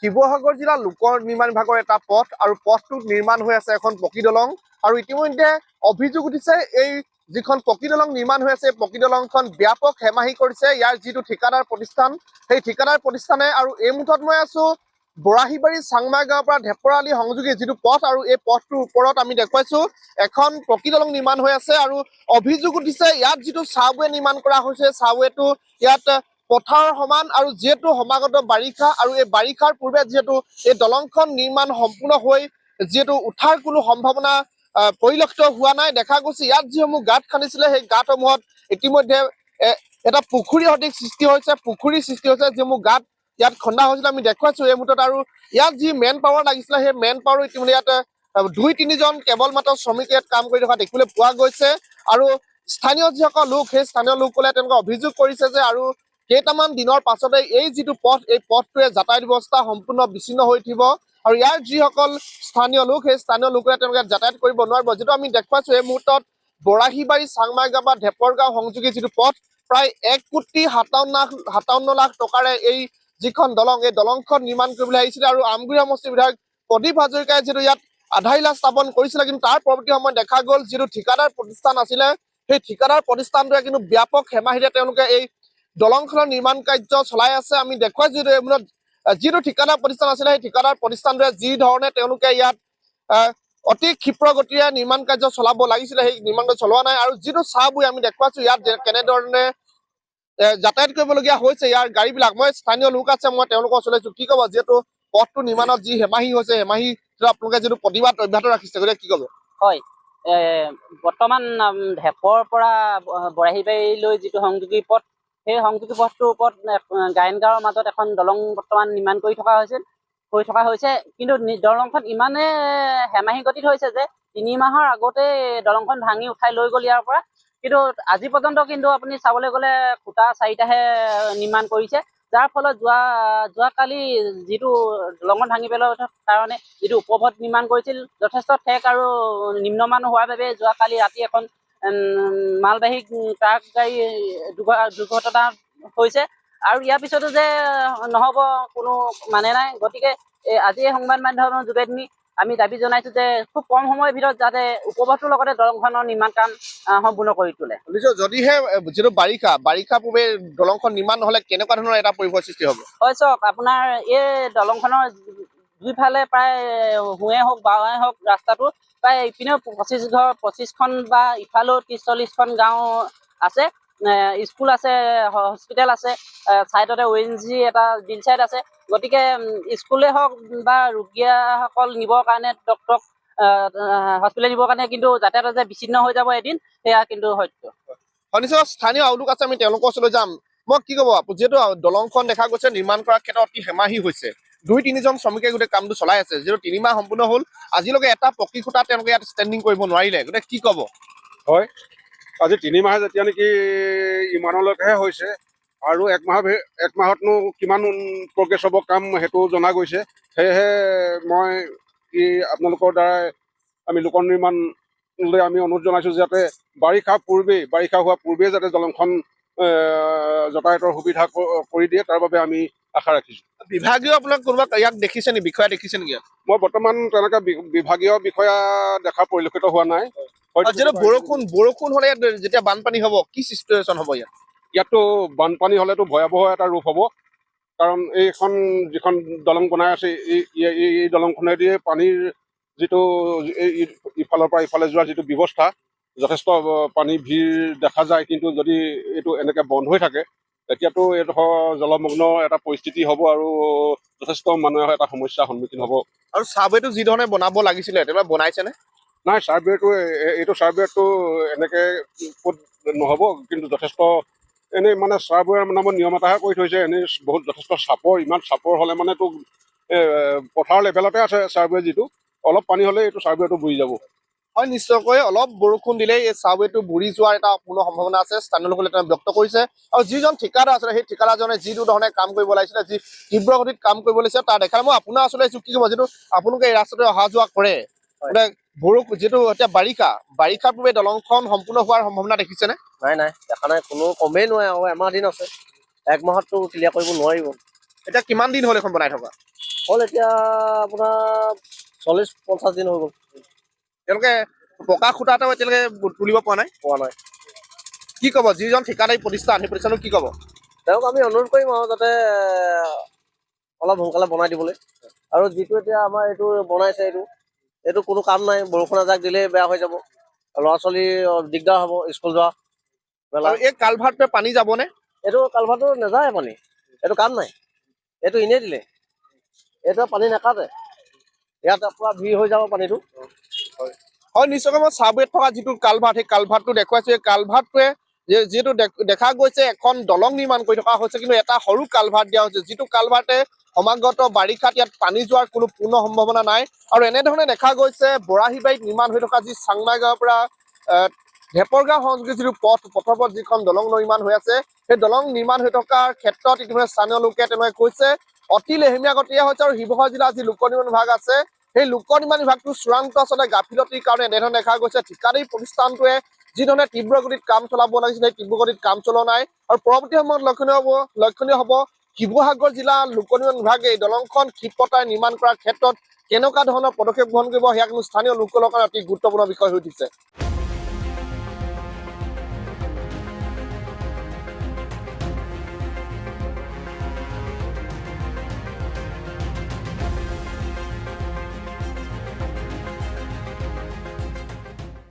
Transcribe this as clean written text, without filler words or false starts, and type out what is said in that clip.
শিৱসাগৰ জিলা লোক নিৰ্মাণ বিভাগৰ এটা পথ আৰু পথটোত নিৰ্মাণ হৈ আছে এখন পকী দলং আৰু ইতিমধ্যে অভিযোগ উঠিছে এই যিখন পকী দলং নিৰ্মাণ হৈ আছে পকী দলংখন ব্যাপক হেমাহি কৰিছে ইয়াৰ যিটো ঠিকাদাৰ প্ৰতিষ্ঠান সেই ঠিকাদাৰ প্ৰতিষ্ঠানে আৰু এই মুহূৰ্তত মই আছো বৰাহীবাৰী চাংমাই গাঁৱৰ পৰা ঢেপৰালি সংযোগী যিটো পথ আৰু এই পথটোৰ ওপৰত আমি দেখুৱাইছো এখন পকী দলং নিৰ্মাণ হৈ আছে আৰু অভিযোগ উঠিছে ইয়াত যিটো চাবৱে নিৰ্মাণ কৰা হৈছে চাবৱেটো ইয়াত পথাৰৰ সমান আৰু যিহেতু সমাগত বাৰিষা আৰু এই বাৰিষাৰ পূৰ্বে যিহেতু এই দলংখন নিৰ্মাণ সম্পূৰ্ণ হৈ যিহেতু উঠাৰ কোনো সম্ভাৱনা পৰিলক্ষিত হোৱা নাই দেখা গৈছে ইয়াত যিসমূহ গাঁত খান্দিছিলে সেই গাঁতসমূহত ইতিমধ্যে এটা পুখুৰী সদৃশ সৃষ্টি হৈছে পুখুৰীৰ সৃষ্টি হৈছে যিসমূহ গাঁত ইয়াত খন্দা হৈছিলে আমি দেখুৱাইছো এই মুহূৰ্তত আৰু ইয়াত যি মেন পাৱাৰ লাগিছিলে সেই মেন পাৱাৰ ইতিমধ্যে ইয়াত 2-3জন কেৱল মাত্ৰ শ্ৰমিক ইয়াত কাম কৰি থকা দেখিবলৈ পোৱা গৈছে আৰু স্থানীয় যিসকল লোক সেই স্থানীয় লোকসকলে তেওঁলোকে অভিযোগ কৰিছে যে আৰু কেইটামান দিনৰ পাছতে এই যিটো পথ এই পথটোৱে যাতায়াত ব্যৱস্থা সম্পূৰ্ণ বিচ্ছিন্ন হৈ উঠিব আৰু ইয়াৰ যিসকল স্থানীয় লোক সেই স্থানীয় লোকে তেওঁলোকে যাতায়াত কৰিব নোৱাৰিব যিটো আমি দেখুৱাইছো এই মুহূৰ্তত বৰাহীবাৰী চাংমাই গাঁও বা ঢেপৰগাঁও সংযোগী যিটো পথ প্ৰায় 1,57,লাখ টকাৰে এই যিখন দলং এই দলংখন নিৰ্মাণ কৰিবলৈ আহিছিলে আৰু আমগুৰি সমষ্টিৰ বিধায়ক প্ৰদীপ হাজৰিকাই যিটো ইয়াত আধাৰশিলা স্থাপন কৰিছিলে কিন্তু তাৰ পৰৱৰ্তী সময়ত দেখা গ'ল যিটো ঠিকাদাৰ প্ৰতিষ্ঠান আছিলে সেই ঠিকাদাৰ প্ৰতিষ্ঠানটোৱে কিন্তু ব্যাপক হেমাহিৰে তেওঁলোকে এই দলংখনৰ নিৰ্মাণ কাৰ্য চলাই আছে আমি দেখুৱাইছো যিটো ঠিকাদাৰ প্ৰতিষ্ঠান আছিলে সেই ঠিকাদাৰ প্ৰতিষ্ঠানটোৱে যি ধৰণে তেওঁলোকে ইয়াত অতি ক্ষীপ্ৰ গতিৰে নিৰ্মাণ কাৰ্য চলাব লাগিছিলে সেই নিৰ্মাণ কাৰ্য চলোৱা নাই আৰু যিটো চাবৱে আমি দেখুৱাইছো ইয়াত কেনেধৰণে যাতায়াত কৰিবলগীয়া হৈছে ইয়াৰ গাড়ীবিলাক মই স্থানীয় লোক আছে মই তেওঁলোকৰ ওচৰলৈ কি ক'ব যিহেতু পথটো নিৰ্মাণত যি হেমাহি হৈছে হেমাহি আপোনালোকে যিটো প্ৰতিবাদ অব্যাহত ৰাখিছে গতিকে কি ক'ব হয় বৰ্তমান ঢেপৰ পৰা বৰাহীবাৰীলৈ যিটো সংযোগী পথ সেই সংযোগী পথটোৰ ওপৰত গায়ন গাঁৱৰ মাজত এখন দলং বৰ্তমান নিৰ্মাণ কৰি থকা হৈছে কিন্তু দলংখন ইমানে হেমাহি গতিত হৈছে যে 3 মাহৰ আগতে দলংখন ভাঙি উঠাই লৈ গ'ল ইয়াৰ পৰা কিন্তু আজি পৰ্যন্ত কিন্তু আপুনি চাবলৈ গ'লে খুঁটা 4টাহে নিৰ্মাণ কৰিছে যাৰ ফলত যোৱাকালি যিটো দলংখন ভাঙি পেলোৱাৰ কাৰণে যিটো উপপথ নিৰ্মাণ কৰিছিল যথেষ্ট ঠেক আৰু নিম্নমান হোৱাৰ বাবে যোৱাকালি ৰাতি এখন মালবাহী ট্ৰাক গাড়ী দুৰ্ঘটনা হৈছে আৰু ইয়াৰ পিছতো যে নহ'ব কোনো মানে নাই গতিকে আজি সংবাদ মাধ্যমৰ যোগেদি আমি দাবী জনাইছো যে খুব কম সময়ৰ ভিতৰত যাতে উপপথটোৰ লগতে দলংখনৰ নিৰ্মাণ কাম সম্পূৰ্ণ কৰি তোলে যদিহে যিটো বাৰিষা পূৰ্বে দলংখন নিৰ্মাণ নহ'লে কেনেকুৱা ধৰণৰ এটা পৰিৱেশৰ সৃষ্টি হ'ব হয় চাওক আপোনাৰ এই দলংখনৰ দুইফালে প্ৰায় সোঁৱে হওক বাওঁৱে হওক ৰাস্তাটো প্ৰায় ইপিনেও 25খন বা ইফালেও 30-40খন গাঁও আছে স্কুল আছে হস্পিটেল আছে ছাইডতে ONG এটা বিল চাইড আছে গতিকে স্কুলে হওক বা ৰোগীয়াসকল নিবৰ কাৰণে ডক্তৰক হস্পিটেল নিবৰ কাৰণে কিন্তু যাতায়াত যে বিচ্ছিন্ন হৈ যাব এদিন সেয়া কিন্তু সত্য নিশ্চয় স্থানীয় লোক আছে আমি তেওঁলোকৰ ওচৰলৈ যাম মই কি ক'ব যিহেতু দলংখন দেখা গৈছে নিৰ্মাণ কৰাৰ ক্ষেত্ৰত অতি হেমাহি হৈছে 2-3জন শ্ৰমিকে গোটেই কামটো চলাই আছে যিহেতু 3 মাহ সম্পূৰ্ণ হ'ল আজিলৈকে এটা পকী খুঁটা তেওঁলোকে ইয়াত ষ্টেণ্ডিং কৰিব নোৱাৰিলে গতিকে কি ক'ব হয় আজি 3 মাহে যেতিয়া নেকি ইমানলৈকেহে হৈছে আৰু এক মাহতনো কিমান প্ৰগ্ৰেছ হ'ব কাম সেইটো জনা গৈছে সেয়েহে মই আপোনালোকৰ দ্বাৰাই আমি লোক নিৰ্মাণলৈ আমি অনুৰোধ জনাইছোঁ যাতে বাৰিষা হোৱাৰ পূৰ্বেই যাতে দলংখন যাতায়াতৰ সুবিধা কৰি দিয়ে তাৰ বাবে আমি আশা ৰাখিছোঁ বিভাগীয় আপোনাক কোনোবা ইয়াক দেখিছে নেকি বিষয়া দেখিছে নেকি মই বৰ্তমান তেনেকৈ বিভাগীয় বিষয়া দেখা পৰিলক্ষিত হোৱা নাই যিহেতু বৰষুণ হ'লে যেতিয়া বানপানী হ'ব কি চিটুৱেশ্যন হ'ব ইয়াততো বানপানী হ'লেতো ভয়াৱহ এটা ৰূপ হ'ব কাৰণ যিখন দলং বনাই আছে এই দলংখনেদি পানীৰ যিটো ইফালৰ পৰা ইফালে যোৱাৰ যিটো ব্যৱস্থা যথেষ্ট পানী ভিৰ দেখা যায় কিন্তু যদি এইটো এনেকৈ বন্ধ হৈ থাকে তেতিয়াতো এইডোখৰ জলমগ্ন এটা পৰিস্থিতি হ'ব আৰু যথেষ্ট মানুহৰ এটা সমস্যাৰ সন্মুখীন হ'ব আৰু চাবৱেটো যি ধৰণে বনাব লাগিছিলে তেনেকুৱা বনাইছেনে নাই এইটো চাৰ্ভেটো এনেকৈ ক'ত নহ'ব কিন্তু যথেষ্ট এনেই মানে চাৰ্ভেৰ নামত নিয়ম এটাহে কৰি থৈছে এনেই যথেষ্ট ইমান চাপৰ হ'লে মানেতো পথাৰ লেভেলতে আছে চাৰ্ভে যিটো অলপ পানী হ'লে এইটো চাৰ্ভেটো বুৰি যাব হয় নিশ্চয়কৈ অলপ বৰষুণ দিলেই এই চাবৱেটো বুৰি যোৱাৰ এটা পূৰ্ণ সম্ভাৱনা আছে স্থানীয় লোকসকলে তেওঁ ব্যক্ত কৰিছে আৰু যিজন ঠিকাদাৰ আছিলে সেই ঠিকাদাৰজনে যিটো ধৰণে কাম কৰিব লাগিছিলে যি তীব্ৰ গতিত কাম কৰিব লাগিছিলে তাৰ দেখা মই আপোনাৰ ওচৰলৈ আহিছোঁ কি ক'ব যিটো আপোনালোকে এই ৰাস্তাটোৱে অহা যোৱা কৰে বৰষুণ যিহেতু এতিয়া বাৰিষাৰ পূৰ্বে দলংখন সম্পূৰ্ণ হোৱাৰ সম্ভাৱনা দেখিছেনে নাই দেখা নাই কোনো কমেই নোৱাৰে আৰু এমাহ দিন আছে 1 মাহততো ক্লিয়াৰ কৰিব নোৱাৰিব এতিয়া কিমান দিন হ'ল এখন বনাই থকা? হ'ল এতিয়া আপোনাৰ 40-50 দিন হৈ গ'ল। তেওঁলোকে পকা খুঁটা এটাও এতিয়ালৈকে তুলিব পৰা নাই। পোৱা নাই। কি ক'ব যিজন ঠিকাদাৰী প্ৰতিষ্ঠান সেই প্ৰতিষ্ঠানক কি ক'ব? তেওঁক আমি অনুৰোধ কৰিম আৰু যাতে অলপ সোনকালে বনাই দিবলৈ। আৰু যিটো এতিয়া আমাৰ এইটো বনাইছে এইটো কোনো কাম নাই, বৰষুণ এজাক দিলেই বেয়া হৈ যাব, ল'ৰা ছোৱালী দিগদাৰ হ'ব স্কুল যোৱা মেলা। আৰু এই কালভাৰ্টটোৱে পানী যাবনে? এইটো কালভাৰটো নাযায় পানী, এইটো কাম নাই, এইটো এনেই দিলে, এইটো পানী নাকাটে, ইয়াত পুৰা ভিৰ হৈ যাব পানীটো। হয় নিশ্চয়কৈ মই চাবুৱাত থকা যিটো কালভাৰ্ট সেই কালভাৰ্টটো দেখুৱাইছো। এই কালভাৰ্টটোৱে যিহেতু দেখা গৈছে এখন দলং নিৰ্মাণ কৰি থকা হৈছে, কিন্তু এটা সৰু কালভাৰ্ট দিয়া হৈছে, যিটো কালভাৰ্টে সমাগত বাৰিষাত ইয়াত পানী যোৱাৰ কোনো পূৰ্ণ সম্ভাৱনা নাই। আৰু এনেধৰণে দেখা গৈছে বৰাহীবাৰীত নিৰ্মাণ হৈ থকা যি চাংমাই গাঁৱৰ পৰা ঢেপৰগাঁও সংযোগী যিটো পথৰ যিখন দলং নিৰ্মাণ হৈ আছে, সেই দলং নিৰ্মাণ হৈ থকাৰ ক্ষেত্ৰত ইতিমধ্যে স্থানীয় লোকে তেনেকৈ কৈছে অতি লেহেমীয়া গতিয়ে হৈছে। আৰু শিৱসাগৰ জিলাৰ যি লোক নিৰ্মাণ বিভাগ আছে সেই লোক নিৰ্মাণ বিভাগটো চূড়ান্ত আচলতে গাফিলতিৰ কাৰণে এনেধৰণে দেখা গৈছে। ঠিকাদাৰী প্ৰতিষ্ঠানটোৱে যিধৰণে তীব্ৰ গতিত কাম চলাব লাগিছিলে সেই তীব্ৰ গতিত কাম চলোৱা নাই। আৰু পৰৱৰ্তী সময়ত লক্ষণীয় হ'ব শিৱসাগৰ জিলা লোক নিৰ্মাণ বিভাগে এই দলংখন ক্ষীপ্ৰতাৰে নিৰ্মাণ কৰাৰ ক্ষেত্ৰত কেনেকুৱা ধৰণৰ পদক্ষেপ গ্ৰহণ কৰিব, সেয়া কিন্তু স্থানীয় লোকসকলৰ কাৰণে অতি গুৰুত্বপূৰ্ণ বিষয় হৈ উঠিছে।